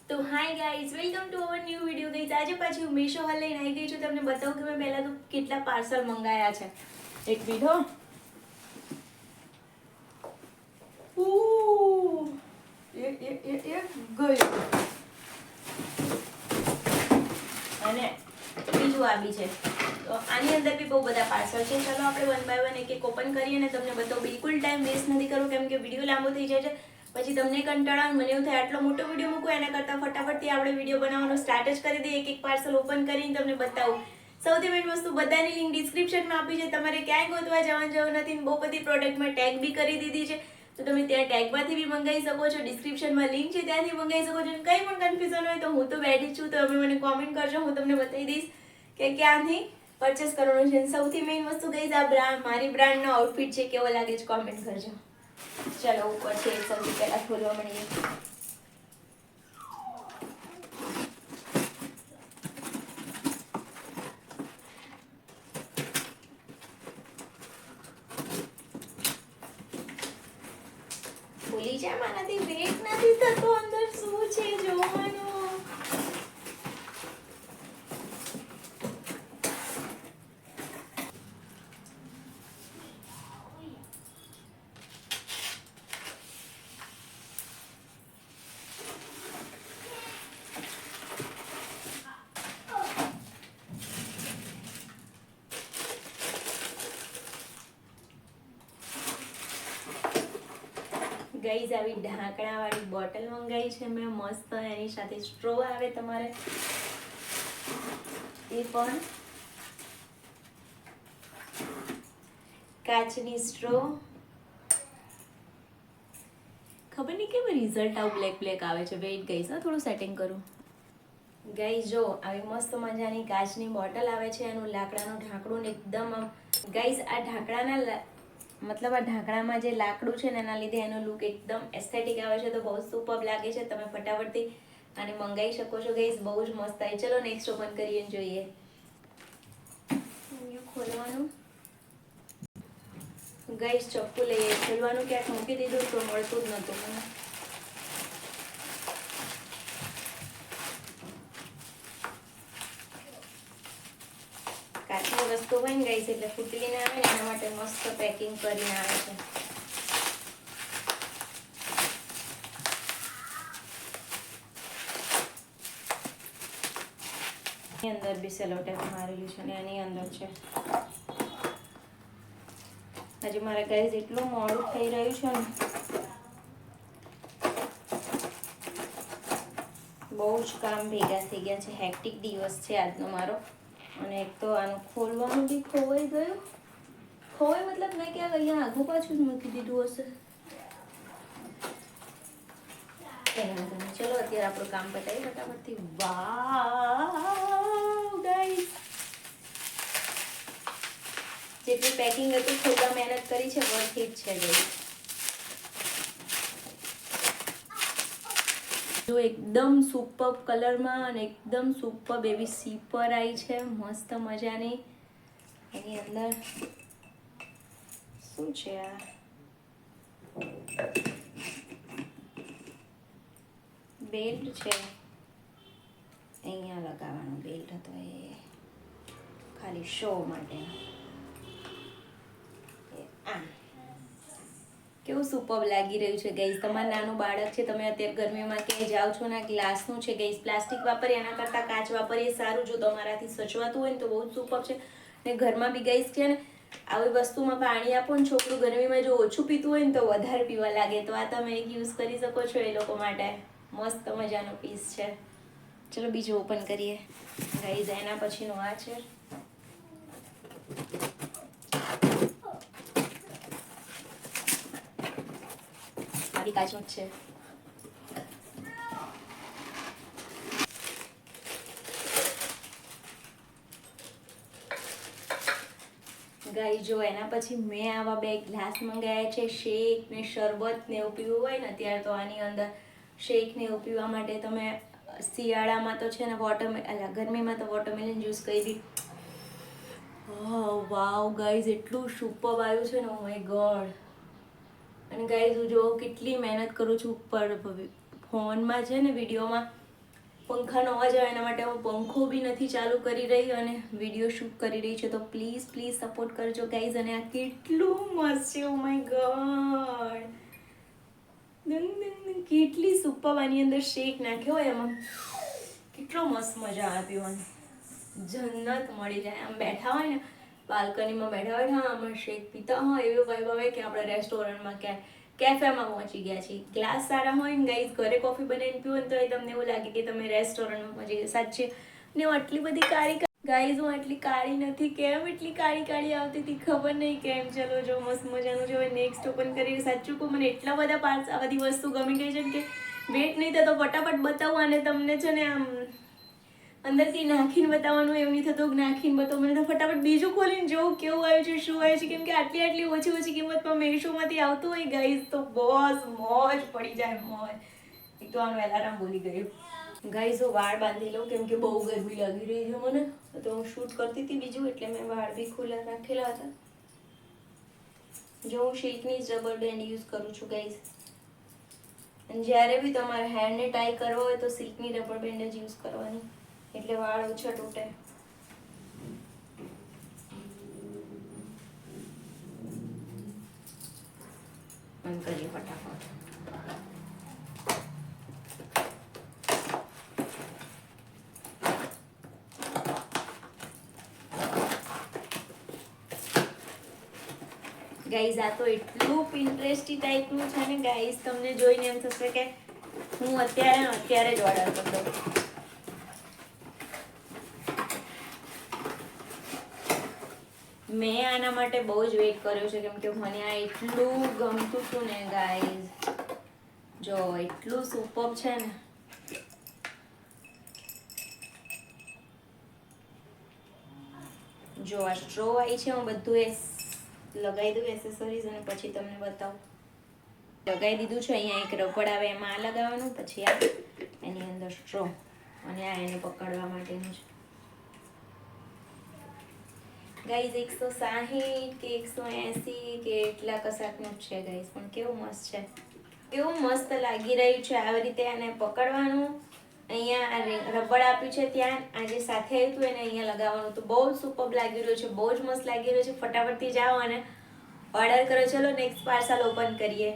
તો hi guys, welcome to our new video guys. આજે પાછી હું મીશો હાલ લઈને આવી ગઈ છું. તમને બતાવું કે મેં પહેલાં તો કેટલા પાર્સલ મંગાયા છે. એક મિનિટ હો. ગયું અને બીજું આ બી છે. તો આની અંદર બી બહુ બધા પાર્સલ છે. ચાલો આપણે વન બાય વન એક એક ઓપન કરીએ અને તમને બતાવું. બિલકુલ ટાઈમ વેસ્ટ નથી કરવો, કેમ કે વિડીયો લાંબો થઈ જાય છે. પછી તમને કંટાળા, મને એવું થાય આટલો મોટો વિડીયો મૂકો એના કરતાં ફટાફટથી આપણે વિડીયો બનાવવાનું સ્ટાર્ટ જ કરી દઈએ. એક એક પાર્સલ ઓપન કરીને તમને બતાવું. સૌથી મેઇન વસ્તુ, બધાની લિંક ડિસ્ક્રિપ્શનમાં આપી છે. તમારે ક્યાંય ગોતવા જવાનું નથી. બહુ બધી પ્રોડક્ટમાં ટેગ બી કરી દીધી છે, તો તમે ત્યાં ટેગમાંથી બી મંગાવી શકો છો. ડિસ્ક્રિપ્શનમાં લિંક છે, ત્યાંથી મંગાવી શકો છો. કંઈ પણ કન્ફ્યુઝન હોય તો હું તો બેઠી છું, તો તમે મને કોમેન્ટ કરજો, હું તમને બતાવી દઈશ કે ક્યાંથી પરચેસ કરવાનું છે. સૌથી મેઇન વસ્તુ ગઈ આ મારી બ્રાન્ડનો આઉટફિટ છે, કેવો લાગે છે કોમેન્ટ કરજો. ચલો ઉપર છે, સૌથી પહેલા ખોલવા મળીએ. ખોલી જાય, મારાથી વેટ નથી થતો અંદર શું છે જોવાનું. ગાઈઝ, આવી ઢાંકણાવાળી બોટલ મંગાવી છે મેં, મસ્ત. એની સાથે સ્ટ્રો આવે તમારે, એ પણ કાચની સ્ટ્રો. ખબર નહીં કેમ રિઝલ્ટ આવું બ્લેક બ્લેક આવે છે. વેઇટ ગાઈઝ, થોડું સેટિંગ કરું. ગાઈઝ જો, આવી મસ્ત મજાની કાચની બોટલ આવે છે. એનું લાકડાનું ઢાંકણું એકદમ. ગાઈઝ, આ ઢાંકણાના મતલબ આ ઢાંકણામાં જે લાકડું છે ને, એના લીધે એનો લુક એકદમ એસ્થેટિક આવે છે. તો બહુ સુપર લાગે છે. તમે ફટાફટથી આને મંગાવી શકો છો ગાઈઝ, બહુ જ મસ્ત આવે. ચલો નેક્સ્ટ ઓપન કરીએ, જોઈએ. ખોલવાનું ગાઈઝ, ચપ્પુ લઈએ. ખોલવાનું ક્યાંક મૂકી દીધું તો મળતું જ નહોતું મને. કાચની વસ્તુ હોય ને ગાઈઝ, એટલે ફૂટલી ના આવે ને, એના માટે મસ્ત પેકિંગ કરીને આવે છે. એની અંદર બી સેલોટેપ મારેલું છે ને એની અંદર છે. આજે મારા ગાઈઝ એટલું મોડું થઈ રહ્યું છે ને, બહુ જ કામ ભેગા થઈ ગયા છે. હેક્ટિક દિવસ છે આજનો મારો. અને એક તો આનું ખોલવાનું બી ખોવાઈ ગયું. ખોવાય મતલબ મેં ક્યાં અહીંયા આઘું પાછું જ મૂકી દીધું હશે. ચલો અત્યારે આપણું કામ પતાવી ફટાફટથી. વાવ ગાઈસ, જેટલી પેકિંગ હતી ખોલવા મહેનત કરી છે, વર્થ ઇટ છે ગાઈસ. જો એકદમ સુપર કલરમાં અને એકદમ સુપર બેબી સીપર આવી છે, મસ્ત મજાની. એની અંદર શું છે આ? બેલ્ટ છે. અહીંયા લગાવવાનો બેલ્ટ હતો, એ ખાલી શો માટે. કેવું સુપર લાગી રહ્યું છે ગાઈઝ. તમારું નાનું બાળક છે, તમે અત્યારે ગરમીમાં ક્યાંય જાઓ છો ને, ગ્લાસનું છે ગાઈઝ. પ્લાસ્ટિક વાપરીએ એના કરતાં કાચ વાપરીએ સારું. જો તમારાથી સચવાતું હોય ને તો બહુ જ સુપર છે. ને ઘરમાં બી ગાઈઝ છે ને, આવી વસ્તુમાં પાણી આપો ને, છોકરું ગરમીમાં જો ઓછું પીતું હોય ને તો વધારે પીવા લાગે. તો આ તમે એક યુઝ કરી શકો છો એ લોકો માટે. મસ્ત મજાનો પીસ છે. ચલો બીજું ઓપન કરીએ ગાઈઝ. એના પછીનું આ છે. કાચનું જ છે. ગાઈ જો, એના પછી મેં આવા બે ગ્લાસ મંગાવ્યા છે. શેક ને શરબત ને એવું પીવું હોય ને ત્યારે તો આની અંદર શેક ને એવું પીવા માટે તમે શિયાળામાં તો છે ને ગરમીમાં તો વોટરમેલન જ્યુસ કરી દી. વાવ ગાઈઝ, એટલું સુપર આવ્યું છે ને, ઓ માય ગોડ. અને ગાઈઝ હું જો કેટલી મહેનત કરું છું ઉપર ફોનમાં છે ને, વિડીયોમાં પંખાનો અવાજ આવે એના માટે હું પંખો બી નથી ચાલુ કરી રહી અને વિડીયો શૂટ કરી રહી છે. તો પ્લીઝ સપોર્ટ કરજો ગાઈઝ. અને આ કેટલું મસ્ત છે, ઓ માય ગોડ, કેટલી સુપર. આની અંદર શેક નાખ્યો હોય એમાં, કેટલો મસ્ત મજા આવે પીવાની, જન્નત મળી જાય. આમ બેઠા હોય ને બાલ્કનીમાં બેઠા હોય, હા આમાં શેક પીતા હોય એવો વાઇબ આવે કે આપણે રેસ્ટોરન્ટમાં ક્યાંય કેફેમાં પહોંચી ગયા છીએ. ગ્લાસ સારા હોય ને ગાઈઝ, ઘરે કોફી બનાવીને પીવો ને તો એ તમને એવું લાગે કે તમે રેસ્ટોરન્ટમાં પહોંચી ગયા. સાચે ને હું આટલી બધી કાળી ગાઈઝ, હું આટલી કાળી નથી. કેમ એટલી કાળી આવતી હતી ખબર નહીં કેમ. ચલો જો મસ્ત મજાનું છે. હવે નેક્સ્ટ ઓપન કરી. સાચું કહું, મને એટલા બધા પાર્ટ્સ આ બધી વસ્તુ ગમી ગઈ છે કે વેટ નહીં થતો ફટાફટ બતાવું. અને તમને છે ને આમ અંદરથી નાખીને બતાવવાનું એવું નહીં થતું, નાખીને બતાવું. મને તો ફટાફટ બીજું ખોલીને જોઉં કેવું આવ્યું છે, શું આવ્યું છે. કેમ કે આટલી ઓછી કિંમતમાં મેશોમાંથી આવતું હોય ગાઈઝ, તો બસ મોજ પડી જાય, મોજ. એક તો આનું એલાર્મ બોલી ગયું. ગાઈઝ હું વાળ બાંધી લઉં કેમ કે બહુ ગરમી લાગી રહી છે મને. તો હું શૂટ કરતી હતી બીજું, એટલે મેં વાળ બી ખુલ્લા રાખેલા હતા. જો હું સિલ્કની જ રબર બેન્ડ યુઝ કરું છું ગાઈઝ. અને જ્યારે બી તમારે હેરને ટાઈ કરવો હોય તો સિલ્કની રબર બેન્ડ જ યુઝ કરવાની, એટલે વાળ ઓછા તૂટે. બંધ કરીએ ફટાફટ. ગાઈઝ આ તો એટલું પિન્ટરેસ્ટી ટાઈપનું છે ને ગાઈઝ, તમને જોઈને એમ થશે કે હું અત્યારે જ ઓર્ડર કરી દઉં. મેં આના માટે બહુ જ વેઇટ કર્યો છે કેમ કે મને આ એટલું ગમતું હતું ને ગાઈઝ. જો એટલું સુપર છે ને. જો આ સ્ટ્રો આવી છે, હું બધું લગાવી દઉં એસેસરીઝ અને પછી તમને બતાવું. લગાવી દીધું છે. અહીંયા એક રબડ આવે એમાં આ લગાવવાનું, પછી આ એની અંદર સ્ટ્રો અને આ એને પકડવા માટેનું છે. ગાઈઝ 160 કે 180 કે એટલા કશાકનું જ છે ગાઈઝ, પણ કેવું મસ્ત છે, કેવું મસ્ત લાગી રહ્યું છે. આવી રીતે આને પકડવાનું, અહીંયા રબડ આપ્યું છે, ત્યાં આ જે સાથે આવ્યું હતું એને અહીંયા લગાવવાનું. તો બહુ જ સુપર લાગી રહ્યું છે, બહુ જ મસ્ત લાગી રહ્યું છે. ફટાફટથી જાઓ અને ઓર્ડર કરો. ચલો નેક્સ્ટ પાર્સલ ઓપન કરીએ.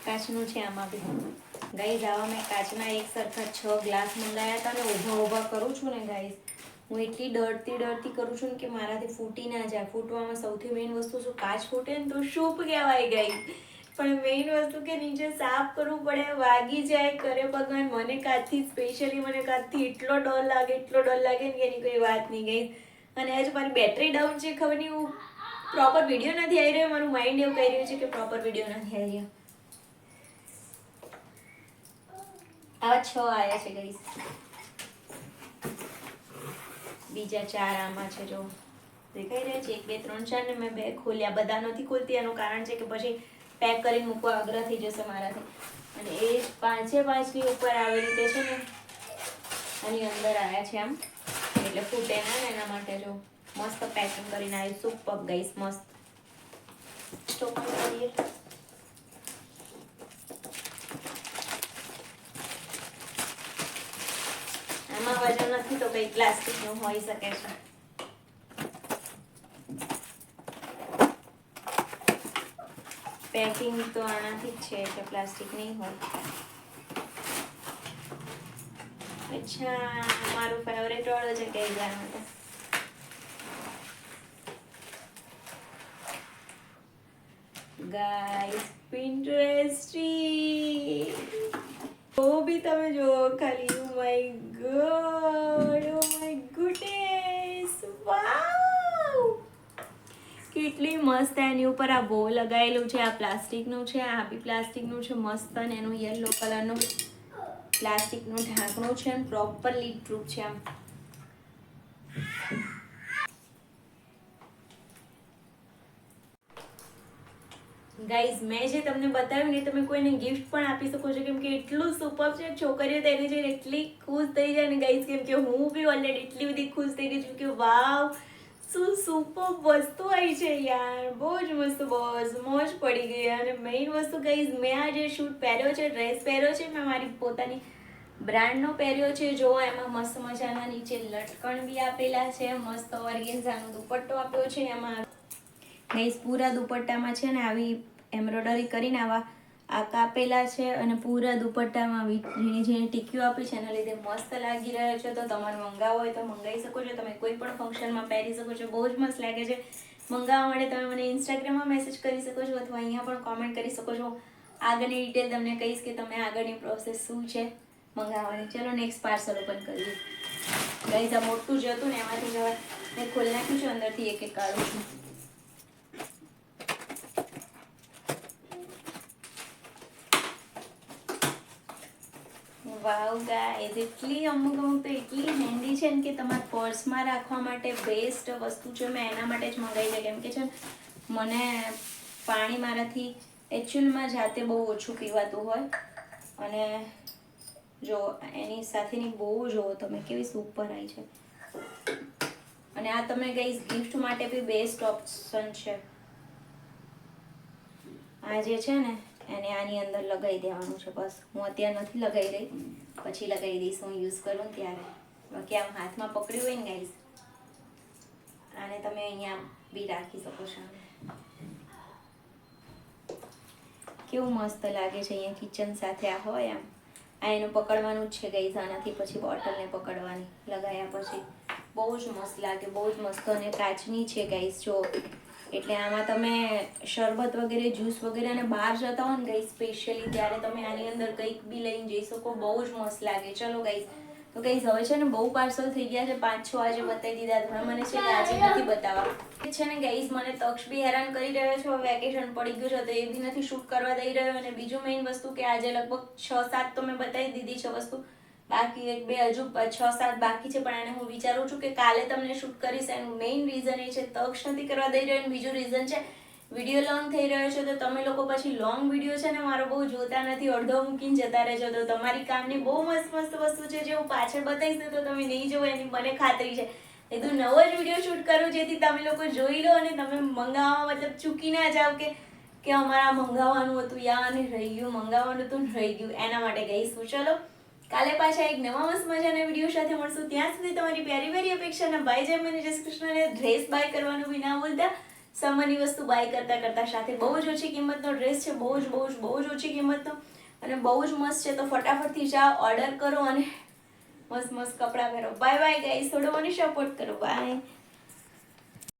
કાચનું છે આમાં બી ગાઈઝ. આવા મેં કાચના એક સરખા 6 ગ્લાસ મંગાવ્યા હતા ને ઊભા કરું છું ને ગાઈઝ, હું એટલી ડરતી કરું છું ને કે મારાથી ફૂટી ના જાય. ફૂટવામાં સૌથી મેઇન વસ્તુ શું, કાચ ફૂટે ને તો શુભ કહેવાય ગાઈઝ. પણ મેઇન વસ્તુ કે નીચે સાફ કરવું પડે, વાગી જાય, કરે ભગવાન. મને કાચથી સ્પેશિયલી મને કાચથી એટલો ડર લાગે ને કે એની કોઈ વાત નહીં ગાઈઝ. અને હજુ મારી બેટરી ડાઉન છે, ખબર નહીં હું પ્રોપર વિડીયો નથી આવી રહ્યો. મારું માઇન્ડ એવું કહી રહ્યું છે કે પ્રોપર વિડીયો નથી આવી રહ્યો. આવા 6 આવ્યા છે ગાઈઝ, બીજા 4 આમાં છે. જો દેખાઈ રહ્યા છે 1 2 3 4 ને મેં 2 ખોલ્યા. બધા નથી ખોલતી, એનું કારણ છે કે પછી પેક કરીને મૂકવા અઘરા થઈ જશે મારાથી. અને એ 5-5ની ઉપર આવી રીતે છે ને આની અંદર આવ્યા છે આમ, એટલે ફૂટે ના ને એના માટે. જો મસ્ત પેકિંગ કરીને આવી, સુપર ગાઈઝ, મસ્ત. ઓપન કરીએ. આમાં વજન નથી તો કઈ પ્લાસ્ટિકનું હોઈ શકે છે. પેકિંગ તો આનાથી જ છે એટલે પ્લાસ્ટિક નહીં હોય. અચ્છા, મારું ફેવરેટ વાળો છે કઈ જાય માટે. ગાઈસ પિન્ટરેસ્ટી ઓ બી તમે જો ખાલી. Oh my God, oh my goodness, wow, કેટલી મસ્ત. એની ઉપર આ બો લગાવેલું છે, આ પ્લાસ્ટિકનું છે, આ બી પ્લાસ્ટિકનું છે મસ્ત. અને એનું યલો કલરનું પ્લાસ્ટિકનું ઢાંકણું છે અને પ્રોપર લીડ પ્રૂફ છે આમ. ગાઈઝ મેં જે તમને બતાવ્યું ને તમે કોઈને ગિફ્ટ પણ આપી શકો છો, કેમ કે એટલું સુપર છે. છોકરીઓ તેને જોઈને એટલી ખુશ થઈ જાય ને ગાઈઝ, કેમ કે હું બી ઓલરેડી એટલી બધી ખુશ થઈ ગઈ છું કે વાવ, શું સુપર વસ્તુ આવી છે યાર, બહુ જ મસ્ત મસ્ત બસ મોજ પડી ગઈ. અને મેઇન વસ્તુ ગાઈઝ, મેં આ જે શૂટ પહેર્યો છે, ડ્રેસ પહેર્યો છે, મેં મારી પોતાની બ્રાન્ડનો પહેર્યો છે. જો એમાં મસ્ત મજાના નીચે લટકણ બી આપેલા છે, મસ્ત ઓર્ગેન્ઝાનો દુપટ્ટો આપ્યો છે. એમાં ગાઈઝ પૂરા દુપટ્ટામાં છે ને આવી એમ્બ્રોઇડરી કરીને આવા આ કાપેલા છે, અને પૂરા દુપટ્ટામાં ઝીણી ઝીણી ટીકીઓ આપી છે, એના લીધે મસ્ત લાગી રહ્યો છે. તો તમારે મંગાવો હોય તો મંગાવી શકો છો, તમે કોઈ પણ ફંક્શનમાં પહેરી શકો છો, બહુ જ મસ્ત લાગે છે. મંગાવવા માટે તમે મને ઇન્સ્ટાગ્રામમાં મેસેજ કરી શકો છો, અથવા અહીંયા પણ કોમેન્ટ કરી શકો છો. આગળની ડિટેલ તમને કહીશ કે તમે આગળની પ્રોસેસ શું છે મંગાવવાની. ચલો નેક્સ્ટ પાર્સલ ઓપન કરીએ. ગાઈઝ આ મોટું જ હતું ને, એમાંથી જ મેં ખોલી નાખ્યું છે, અંદરથી એક એક કાઢું છું. વાવ ગાઈઝ, એટલી અમુક તો એટલી હેન્ડી છે ને કે તમારા પર્સમાં રાખવા માટે બેસ્ટ વસ્તુ છે. મેં એના માટે જ મંગાવી છે, કેમ કે છે મને પાણી મારાથી એકચ્યુઅલમાં જાતે બહુ ઓછું પીવાતું હોય. અને જો એની સાથેની બહુ જોવો તમે કેવી સુપર આવી છે. અને આ તમે ગાઈઝ ગિફ્ટ માટે બી બેસ્ટ ઓપ્શન છે. આ જે છે ને એને આની અંદર લગાવી દેવાનું છે. બસ હું અત્યારે નથી લગાવી રહી, પછી લગાવી દઈશ હું યુઝ કરું ત્યારે. બાકી આમ હાથમાં પકડ્યું હોય ને ગાઈઝ, આને તમે અહીંયા બી રાખી શકો છો. કેવું મસ્ત લાગે છે. અહીંયા કિચન સાથે આ હોય આમ, આ એનું પકડવાનું જ છે ગાઈઝ. આનાથી પછી બોટલને પકડવાની લગાવ્યા પછી બહુ જ મસ્ત લાગે, બહુ જ મસ્ત. અને કાચની છે ગાઈઝ જો, એટલે આમાં તમે શરબત વગેરે જ્યુસ વગેરે અને બહાર જતા હો ને ગાઈઝ સ્પેશિયલી, ત્યારે તમે આની અંદર કંઈક બી લઈને જઈ શકો. બહુ જ મસ્ત લાગે. ચલો ગાઈઝ, તો ગાઈઝ હવે છે ને બહુ પાર્સલ થઈ ગયા છે, 5-6 આજે બતાવી દીધા. થોડા મને છે કે આજે નથી બતાવવા છે ને ગાઈઝ. મને તક્ષ બી હેરાન કરી રહ્યો છે, વેકેશન પડી ગયું છે તો એ બી નથી શૂટ કરવા દઈ રહ્યો. અને બીજું મેઇન વસ્તુ કે આજે લગભગ 6-7 તો મેં બતાવી દીધી છે વસ્તુ, બાકી 1-2 હજુ 6-7 બાકી છે. પણ એને હું વિચારું છું કે કાલે તમને શૂટ કરીશ. એનું મેઇન રીઝન એ છે તક્ષ નથી કરવા દઈ રહ્યો, અને બીજું રીઝન છે વિડીયો લોંગ થઈ રહ્યો છે. તો તમે લોકો પછી લોંગ વિડીયો છે ને મારો બહુ જોતા નથી, અડધો મૂકીને જતા રહેજો. તો તમારી કામની બહુ મસ્ત મસ્ત વસ્તુ છે જે હું પાછળ બતાવીશ ને તો તમે નહીં જોવો એની મને ખાતરી છે. એ તો નવો જ વિડીયો શૂટ કરું જેથી તમે લોકો જોઈ લો અને તમે મંગાવવા મતલબ ચૂકી ના જાઓ કે અમારા મંગાવવાનું હતું યા અને રહી ગયું, મંગાવવાનું હતું રહી ગયું. એના માટે કહીશું. ચલો કાલે પાછા એક નવા મસ્ત મજાના વિડીયો સાથે મળશું. ત્યાં સુધી તમારી પ્યારી પ્યારી અપેક્ષાના બાય જય મને જય શ્રી કૃષ્ણને. ડ્રેસ બાય કરવાનું બી ના ભૂલતા. સમરની વસ્તુ બાય કરતા કરતા સાથે બહુ જ ઓછી કિંમતનો ડ્રેસ છે, બહુ જ ઓછી કિંમતનો અને બહુ જ મસ્ત છે. તો ફટાફટથી જાઓ, ઓર્ડર કરો અને મસ્ત મસ્ત કપડાં પહેરો. બાય બાય ગાઈસ, થોડો મને સપોર્ટ કરો. બાય.